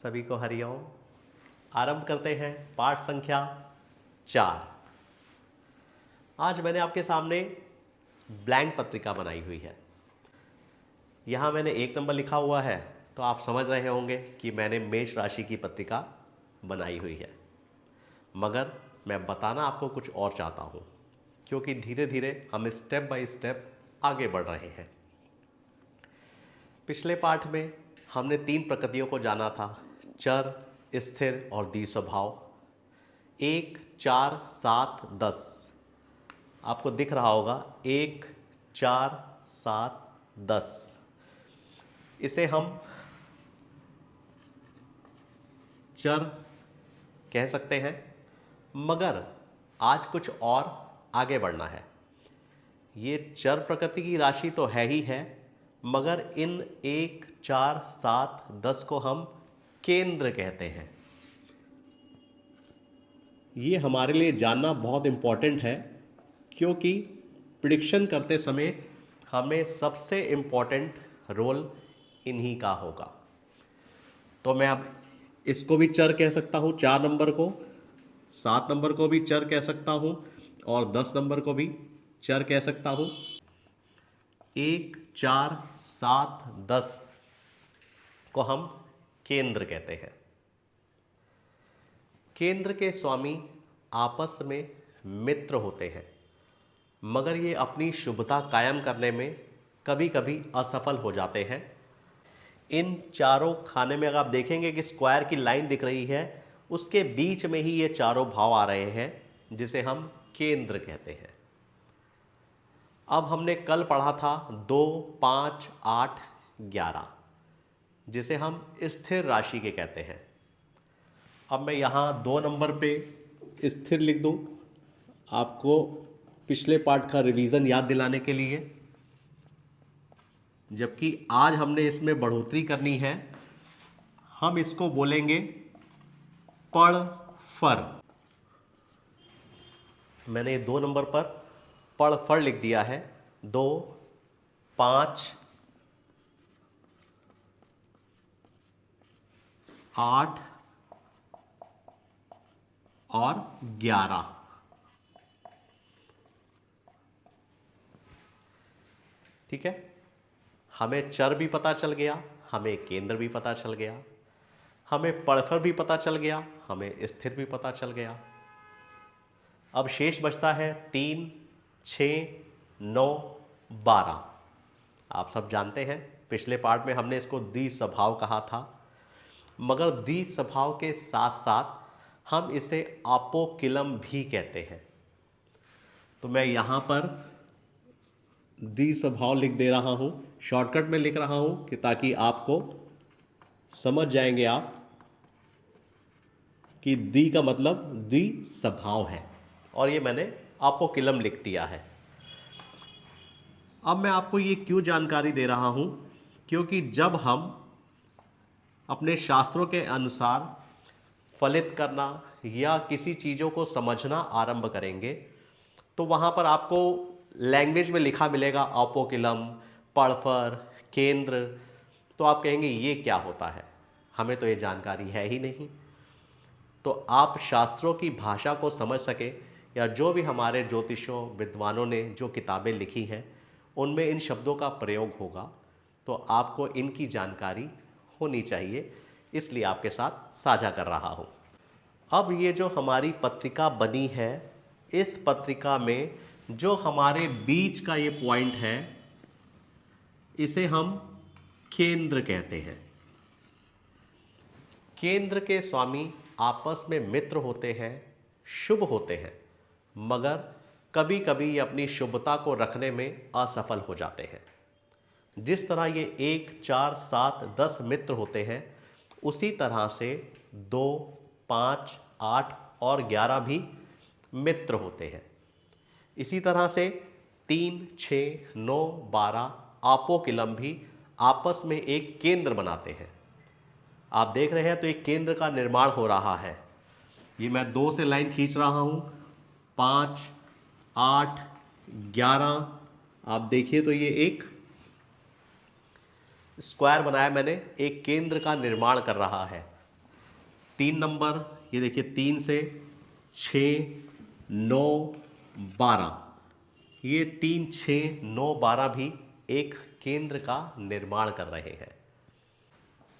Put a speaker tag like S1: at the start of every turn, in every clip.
S1: सभी को हरिओम। आरंभ करते हैं पाठ संख्या 4। आज मैंने आपके सामने ब्लैंक पत्रिका बनाई हुई है। यहाँ मैंने 1 नंबर लिखा हुआ है, तो आप समझ रहे होंगे कि मैंने मेष राशि की पत्रिका बनाई हुई है। मगर मैं बताना आपको कुछ और चाहता हूँ, क्योंकि धीरे धीरे हम स्टेप बाय स्टेप आगे बढ़ रहे हैं। पिछले पाठ में हमने 3 प्रकृतियों को जाना था: चर, स्थिर और द्विस्वभाव। 1, 4, 7, 10 आपको दिख रहा होगा। 1, 4, 7, 10 इसे हम चर कह सकते हैं। मगर आज कुछ और आगे बढ़ना है। ये चर प्रकृति की राशि तो है ही है, मगर इन 1, 4, 7, 10 को हम केंद्र कहते हैं। ये हमारे लिए जानना बहुत इंपॉर्टेंट है, क्योंकि प्रिडिक्शन करते समय हमें सबसे इंपॉर्टेंट रोल इन्हीं का होगा। तो मैं अब इसको भी चर कह सकता हूँ, 4 नंबर को, 7 नंबर को भी चर कह सकता हूँ और 10 नंबर को भी चर कह सकता हूँ। 1, 4, 7, 10 को हम केंद्र कहते हैं। केंद्र के स्वामी आपस में मित्र होते हैं, मगर ये अपनी शुभता कायम करने में कभी कभी असफल हो जाते हैं। इन चारों खाने में अगर आप देखेंगे कि स्क्वायर की लाइन दिख रही है, उसके बीच में ही ये चारों भाव आ रहे हैं, जिसे हम केंद्र कहते हैं। अब हमने कल पढ़ा था 2, 5, 8, 11, जिसे हम स्थिर राशि के कहते हैं। अब मैं यहाँ 2 नंबर पे स्थिर लिख दूँ, आपको पिछले पाठ का रिवीजन याद दिलाने के लिए, जबकि आज हमने इसमें बढ़ोतरी करनी है। हम इसको बोलेंगे पड़ फर। मैंने 2 नंबर पर पड़ फर लिख दिया है। 2, 5, 8 और 11। ठीक है, हमें चर भी पता चल गया, हमें केंद्र भी पता चल गया, हमें पड़फर भी पता चल गया, हमें स्थिर भी पता चल गया। अब शेष बचता है 3, 6, 9, 12। आप सब जानते हैं पिछले पार्ट में हमने इसको द्विस्वभाव कहा था, मगर द्विस्वभाव के साथ साथ हम इसे अपोकिलम भी कहते हैं। तो मैं यहाँ पर द्विस्वभाव लिख दे रहा हूँ, शॉर्टकट में लिख रहा हूँ कि ताकि आपको समझ जाएंगे आप कि द्वि का मतलब द्विस्वभाव है, और ये मैंने अपोकिलम लिख दिया है। अब मैं आपको ये क्यों जानकारी दे रहा हूँ, क्योंकि जब हम अपने शास्त्रों के अनुसार फलित करना या किसी चीज़ों को समझना आरंभ करेंगे, तो वहाँ पर आपको लैंग्वेज में लिखा मिलेगा अपोकिलम, पड़फर, केंद्र। तो आप कहेंगे ये क्या होता है, हमें तो ये जानकारी है ही नहीं। तो आप शास्त्रों की भाषा को समझ सके, या जो भी हमारे ज्योतिषों विद्वानों ने जो किताबें लिखी हैं उनमें इन शब्दों का प्रयोग होगा, तो आपको इनकी जानकारी होनी चाहिए, इसलिए आपके साथ साझा कर रहा हूँ। अब ये जो हमारी पत्रिका बनी है, इस पत्रिका में जो हमारे बीच का ये पॉइंट है, इसे हम केंद्र कहते हैं। केंद्र के स्वामी आपस में मित्र होते हैं, शुभ होते हैं, मगर कभी कभी ये अपनी शुभता को रखने में असफल हो जाते हैं। जिस तरह ये 1, 4, 7, 10 मित्र होते हैं, उसी तरह से 2, 5, 8 और 11 भी मित्र होते हैं। इसी तरह से 3, 6, 9, 12 अपोकिलम भी आपस में एक केंद्र बनाते हैं। आप देख रहे हैं तो एक केंद्र का निर्माण हो रहा है। ये मैं 2 से लाइन खींच रहा हूँ, 5, 8, 11। आप देखिए तो ये एक स्क्वायर बनाया मैंने, एक केंद्र का निर्माण कर रहा है। 3 नंबर, ये देखिए 3 से 6, 9, 12, ये 3, 6, 9, 12 भी एक केंद्र का निर्माण कर रहे हैं।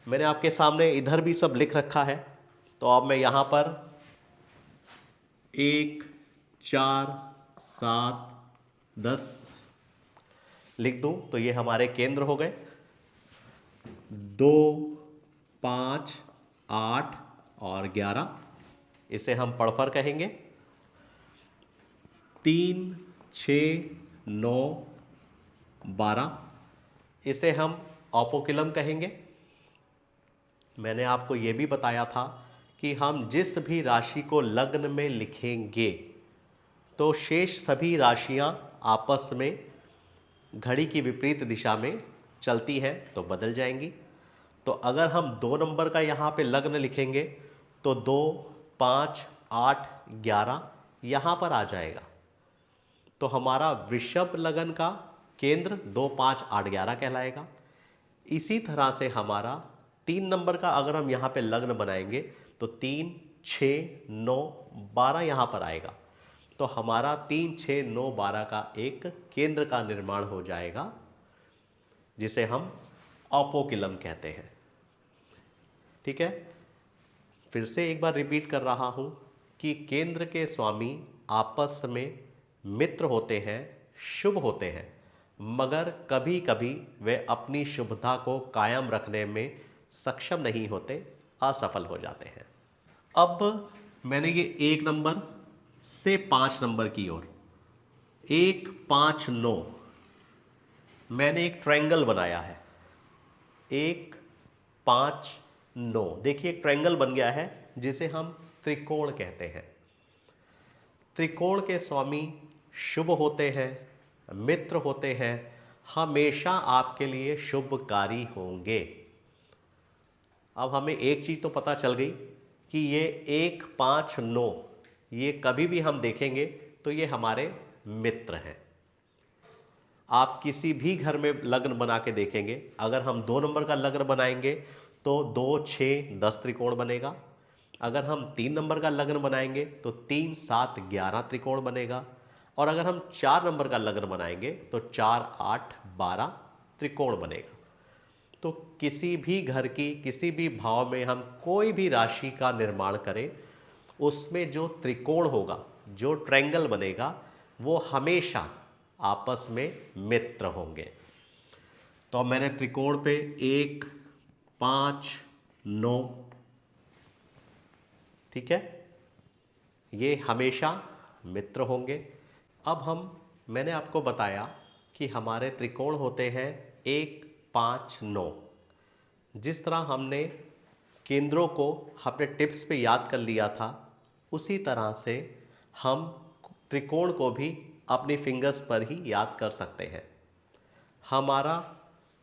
S1: मैंने आपके सामने इधर भी सब लिख रखा है, तो अब मैं यहाँ पर 1, 4, 7, 10 लिख दूं तो ये हमारे केंद्र हो गए। 2, 5, 8 और 11, इसे हम पड़फर कहेंगे। 3, 6, 9, 12, इसे हम ऑपोकिलम कहेंगे। मैंने आपको यह भी बताया था कि हम जिस भी राशि को लग्न में लिखेंगे तो शेष सभी राशियां आपस में घड़ी की विपरीत दिशा में चलती हैं तो बदल जाएंगी। तो अगर हम 2 नंबर का यहाँ पे लग्न लिखेंगे तो 2, 5, 8, 11 यहाँ पर आ जाएगा। तो हमारा वृषभ लगन का केंद्र 2, 5, 8, 11 कहलाएगा। इसी तरह से हमारा 3 नंबर का अगर हम यहाँ पे लग्न बनाएंगे तो 3, 6, 9, 12 यहाँ पर आएगा। तो हमारा 3, 6, 9, 12 का एक केंद्र का निर्माण हो जाएगा जिसे हम अपोकिलम कहते हैं। ठीक है, फिर से एक बार रिपीट कर रहा हूं कि केंद्र के स्वामी आपस में मित्र होते हैं, शुभ होते हैं, मगर कभी कभी वे अपनी शुभता को कायम रखने में सक्षम नहीं होते, असफल हो जाते हैं। अब मैंने ये 1 नंबर से 5 नंबर की ओर 1, 5, 9 मैंने एक ट्रायंगल बनाया है। 1, 5, 9, देखिए एक ट्रायंगल बन गया है जिसे हम त्रिकोण कहते हैं। त्रिकोण के स्वामी शुभ होते हैं, मित्र होते हैं, हमेशा आपके लिए शुभकारी होंगे। अब हमें एक चीज तो पता चल गई कि ये 1, 5, 9 ये कभी भी हम देखेंगे तो ये हमारे मित्र हैं। आप किसी भी घर में लग्न बना के देखेंगे, अगर हम 2 नंबर का लग्न बनाएंगे तो 2, 6, 10 त्रिकोण बनेगा। अगर हम 3 नंबर का लग्न बनाएंगे तो 3, 7, 11 त्रिकोण बनेगा। और अगर हम 4 नंबर का लग्न बनाएंगे तो 4, 8, 12 त्रिकोण बनेगा। तो किसी भी घर की किसी भी भाव में हम कोई भी राशि का निर्माण करें, उसमें जो त्रिकोण होगा, जो ट्रायंगल बनेगा, वो हमेशा आपस में मित्र होंगे। तो अब मैंने त्रिकोण पे 1, 5, 9, ठीक है, ये हमेशा मित्र होंगे। अब मैंने आपको बताया कि हमारे त्रिकोण होते हैं 1, 5, 9। जिस तरह हमने केंद्रों को अपने टिप्स पे याद कर लिया था, उसी तरह से हम त्रिकोण को भी अपनी फिंगर्स पर ही याद कर सकते हैं।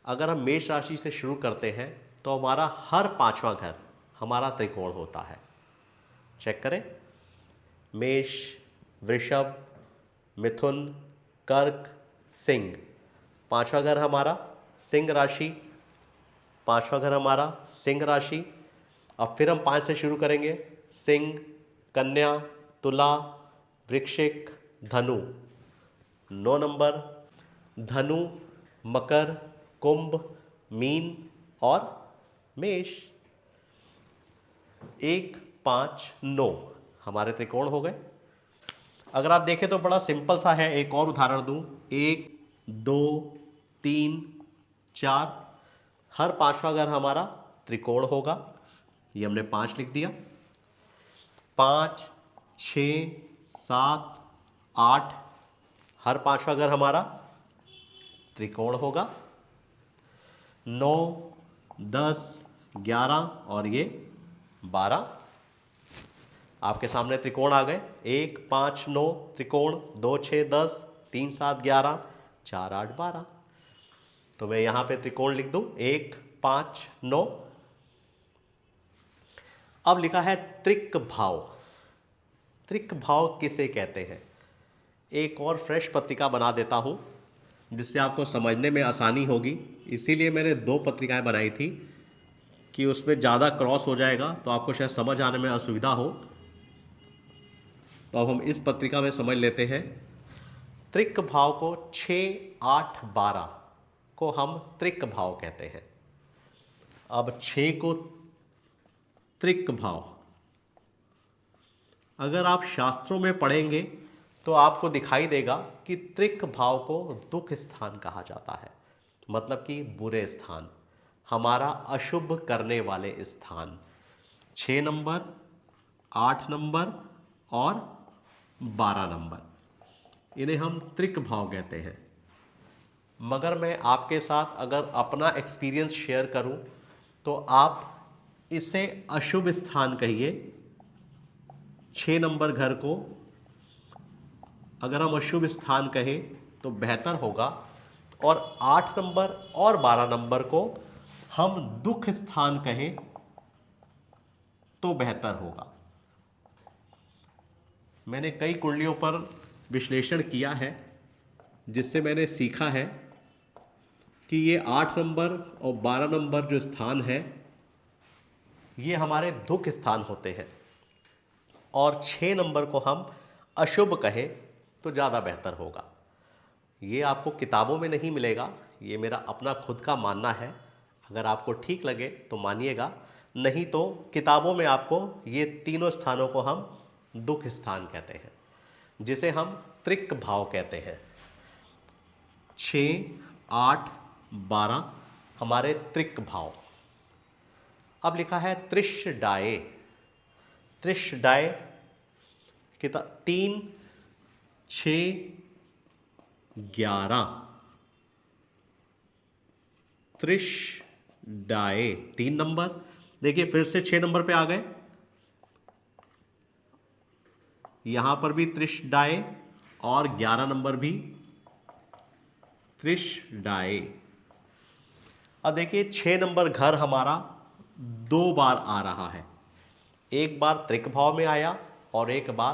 S1: अगर हम मेष राशि से शुरू करते हैं तो हमारा हर 5वां घर हमारा त्रिकोण होता है। चेक करें, मेष, वृषभ, मिथुन, कर्क, सिंह। 5वां घर हमारा सिंह राशि, 5वां घर हमारा सिंह राशि। अब फिर हम 5 से शुरू करेंगे, सिंह, कन्या, तुला, वृश्चिक, धनु। 9 नंबर धनु, मकर, कुंभ, मीन और मेष। 1, 5, 9 हमारे त्रिकोण हो गए। अगर आप देखें तो बड़ा सिंपल सा है, एक और उदाहरण दूं। 1, 2, 3, 4, हर 5वां घर हमारा त्रिकोण होगा। ये हमने 5 लिख दिया। 5, 6, 7, 8, हर 5वां घर हमारा त्रिकोण होगा। 9, 10, 11 और ये 12 आपके सामने त्रिकोण आ गए। 1, 5, 9 त्रिकोण, 2, 6, 10, 3, 7, 11, 4, 8, 12। तो मैं यहां पे त्रिकोण लिख दूं 1, 5, 9। अब लिखा है त्रिक भाव। त्रिक भाव किसे कहते हैं? एक और फ्रेश पत्रिका बना देता हूं जिससे आपको समझने में आसानी होगी, इसीलिए मैंने 2 पत्रिकाएं बनाई थी। कि उसमें ज़्यादा क्रॉस हो जाएगा तो आपको शायद समझ आने में असुविधा हो। तो अब हम इस पत्रिका में समझ लेते हैं। त्रिक भाव को 6, 8, 12 को हम त्रिक भाव कहते हैं। अब 6 को त्रिक भाव, अगर आप शास्त्रों में पढ़ेंगे तो आपको दिखाई देगा कि त्रिक भाव को दुख स्थान कहा जाता है, मतलब कि बुरे स्थान, हमारा अशुभ करने वाले स्थान। 6 नंबर, 8 नंबर और 12 नंबर, इन्हें हम त्रिक भाव कहते हैं। मगर मैं आपके साथ अगर अपना एक्सपीरियंस शेयर करूं तो आप इसे अशुभ स्थान कहिए। 6 नंबर घर को अगर हम अशुभ स्थान कहें तो बेहतर होगा, और 8 नंबर और 12 नंबर को हम दुख स्थान कहें तो बेहतर होगा। मैंने कई कुंडलियों पर विश्लेषण किया है, जिससे मैंने सीखा है कि ये 8 नंबर और 12 नंबर जो स्थान है ये हमारे दुख स्थान होते हैं, और 6 नंबर को हम अशुभ कहें तो ज़्यादा बेहतर होगा। ये आपको किताबों में नहीं मिलेगा, ये मेरा अपना खुद का मानना है। अगर आपको ठीक लगे तो मानिएगा, नहीं तो किताबों में आपको ये तीनों स्थानों को हम दुख स्थान कहते हैं, जिसे हम त्रिक भाव कहते हैं। 6, 8, 12 हमारे त्रिक भाव। अब लिखा है त्रिशडाए। त्रिशडाए 3, 6, 11। त्रिशडाए 3 नंबर। देखिए फिर से 6 नंबर पे आ गए, यहां पर भी त्रिशडाए और 11 नंबर भी त्रिशडाए। अब देखिए 6 नंबर घर हमारा 2 बार आ रहा है, एक बार त्रिक भाव में आया और एक बार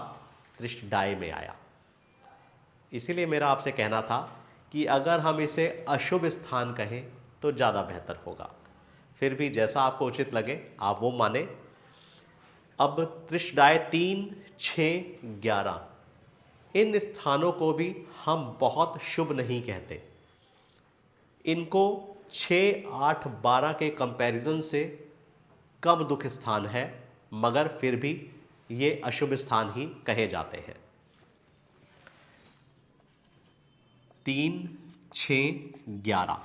S1: त्रिशडाए में आया। इसीलिए मेरा आपसे कहना था कि अगर हम इसे अशुभ स्थान कहें तो ज़्यादा बेहतर होगा। फिर भी जैसा आपको उचित लगे आप वो माने। अब त्रिशडाए 3, 6, 11 इन स्थानों को भी हम बहुत शुभ नहीं कहते। इनको 6, 8, 12 के कंपैरिजन से कम दुख स्थान है, मगर फिर भी ये अशुभ स्थान ही कहे जाते हैं। 3, 6, 11।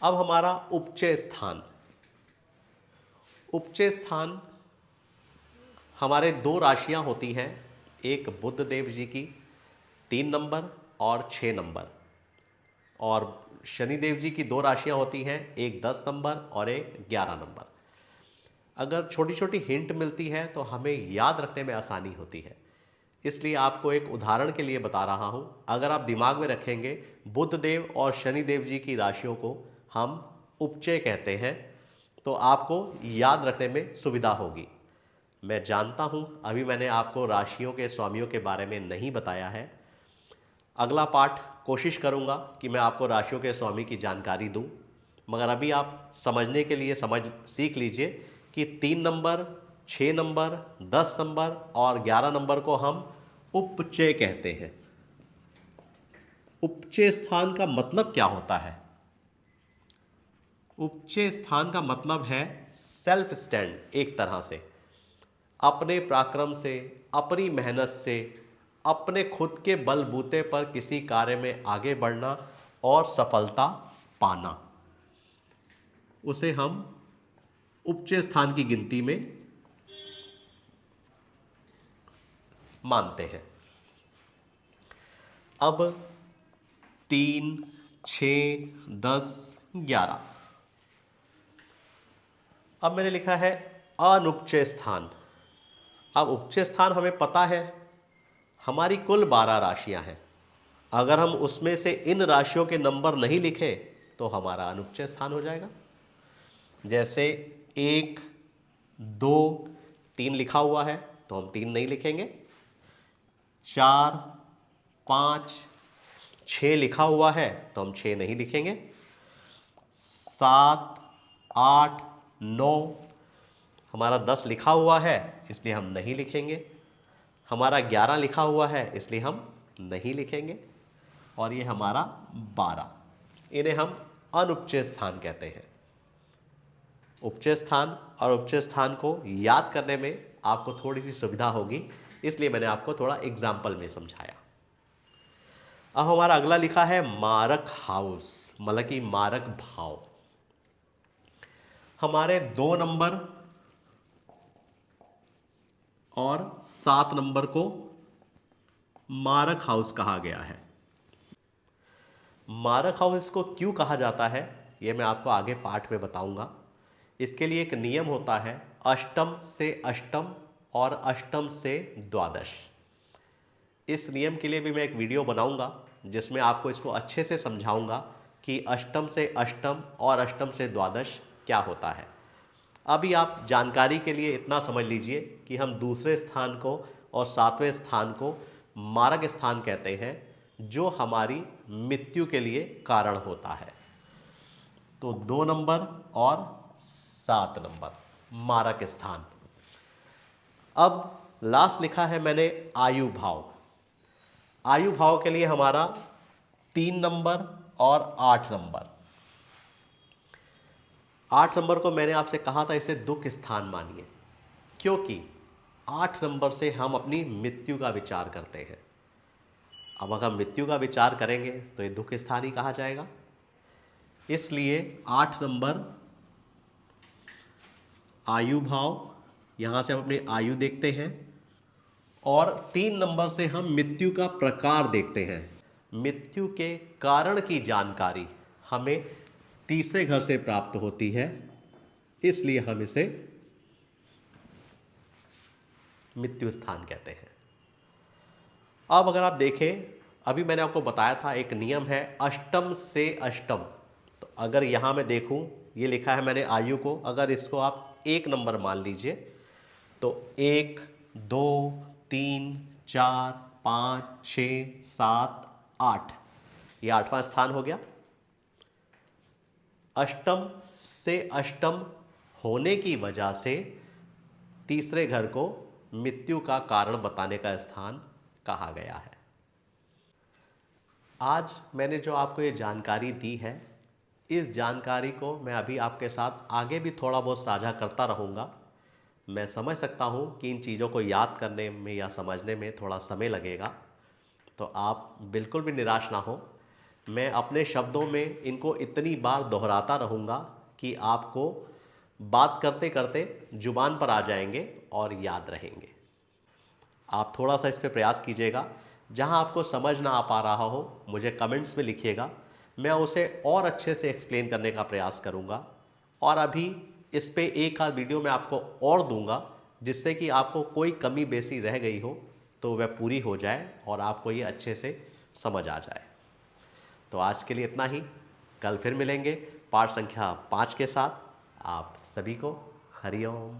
S1: अब हमारा उपचय स्थान। उपचय स्थान हमारे 2 राशियां होती हैं, एक बुध देव जी की 3 नंबर और 6 नंबर, और शनिदेव जी की 2 राशियां होती हैं, एक 10 नंबर और एक 11 नंबर। अगर छोटी छोटी हिंट मिलती है तो हमें याद रखने में आसानी होती है, इसलिए आपको एक उदाहरण के लिए बता रहा हूं। अगर आप दिमाग में रखेंगे बुध देव और शनिदेव जी की राशियों को हम उपचय कहते हैं, तो आपको याद रखने में सुविधा होगी। मैं जानता हूं अभी मैंने आपको राशियों के स्वामियों के बारे में नहीं बताया है। अगला पाठ कोशिश करूंगा कि मैं आपको राशियों के स्वामी की जानकारी दूं, मगर अभी आप समझने के लिए सीख लीजिए कि 3 नंबर, 6 नंबर, 10 नंबर और 11 नंबर को हम उपचय कहते हैं। उपचय स्थान का मतलब क्या होता है? उपचय स्थान का मतलब है सेल्फ स्टैंड, एक तरह से अपने पराक्रम से, अपनी मेहनत से, अपने खुद के बलबूते पर किसी कार्य में आगे बढ़ना और सफलता पाना, उसे हम उपचय स्थान की गिनती में मानते हैं। अब 3, 6, 10, 11। अब मैंने लिखा है अनुपचय स्थान। अब उपचय स्थान हमें पता है हमारी कुल 12 राशियां हैं, अगर हम उसमें से इन राशियों के नंबर नहीं लिखे तो हमारा अनुपचय स्थान हो जाएगा। जैसे 1, 2, 3 लिखा हुआ है तो हम 3 नहीं लिखेंगे। 4, 5, 6 लिखा हुआ है तो हम 6 नहीं लिखेंगे। 7, 8, 9, हमारा 10 लिखा हुआ है इसलिए हम नहीं लिखेंगे, हमारा 11 लिखा हुआ है इसलिए हम नहीं लिखेंगे, और ये हमारा 12। इन्हें हम अनुपचय स्थान कहते हैं। उपचय स्थान और उपचय स्थान को याद करने में आपको थोड़ी सी सुविधा होगी, इसलिए मैंने आपको थोड़ा एग्जाम्पल में समझाया। अब हमारा अगला लिखा है मारक हाउस, मतलब कि मारक भाव। हमारे 2 नंबर और 7 नंबर को मारक हाउस कहा गया है। मारक हाउस को क्यों कहा जाता है ये मैं आपको आगे पाठ में बताऊंगा। इसके लिए एक नियम होता है, अष्टम से अष्टम और अष्टम से द्वादश। इस नियम के लिए भी मैं एक वीडियो बनाऊंगा जिसमें आपको इसको अच्छे से समझाऊंगा कि अष्टम से अष्टम और अष्टम से द्वादश क्या होता है। अभी आप जानकारी के लिए इतना समझ लीजिए कि हम दूसरे स्थान को और 7वें स्थान को मारक स्थान कहते हैं, जो हमारी मृत्यु के लिए कारण होता है। तो 2 नंबर और 7 नंबर मारक स्थान। अब लास्ट लिखा है मैंने आयु भाव। आयु भाव के लिए हमारा 3 नंबर और 8 नंबर। 8 नंबर को मैंने आपसे कहा था इसे दुख स्थान मानिए, क्योंकि 8 नंबर से हम अपनी मृत्यु का विचार करते हैं। अब अगर मृत्यु का विचार करेंगे तो ये दुख स्थान ही कहा जाएगा, इसलिए 8 नंबर आयु भाव, यहां से हम अपनी आयु देखते हैं, और 3 नंबर से हम मृत्यु का प्रकार देखते हैं। मृत्यु के कारण की जानकारी हमें तीसरे घर से प्राप्त होती है, इसलिए हम इसे मृत्यु स्थान कहते हैं। अब अगर आप देखें, अभी मैंने आपको बताया था एक नियम है अष्टम से अष्टम। तो अगर यहां मैं देखूं, ये लिखा है मैंने आयु को, अगर इसको आप 1 नंबर मान लीजिए तो 1, 2, 3, 4, 5, 6, 7, 8, ये 8वां स्थान हो गया। अष्टम से अष्टम होने की वजह से तीसरे घर को मृत्यु का कारण बताने का स्थान कहा गया है। आज मैंने जो आपको ये जानकारी दी है, इस जानकारी को मैं अभी आपके साथ आगे भी थोड़ा बहुत साझा करता रहूँगा। मैं समझ सकता हूँ कि इन चीज़ों को याद करने में या समझने में थोड़ा समय लगेगा, तो आप बिल्कुल भी निराश ना हो। मैं अपने शब्दों में इनको इतनी बार दोहराता रहूँगा कि आपको बात करते करते जुबान पर आ जाएंगे और याद रहेंगे। आप थोड़ा सा इस पे प्रयास कीजिएगा। जहाँ आपको समझ ना आ पा रहा हो मुझे कमेंट्स में लिखिएगा, मैं उसे और अच्छे से एक्सप्लेन करने का प्रयास करूँगा। और अभी इस पे एक आध वीडियो मैं आपको और दूंगा, जिससे कि आपको कोई कमी बेसी रह गई हो तो वह पूरी हो जाए और आपको ये अच्छे से समझ आ जाए। तो आज के लिए इतना ही। कल फिर मिलेंगे पाठ संख्या 5 के साथ। आप सभी को हरि ओम।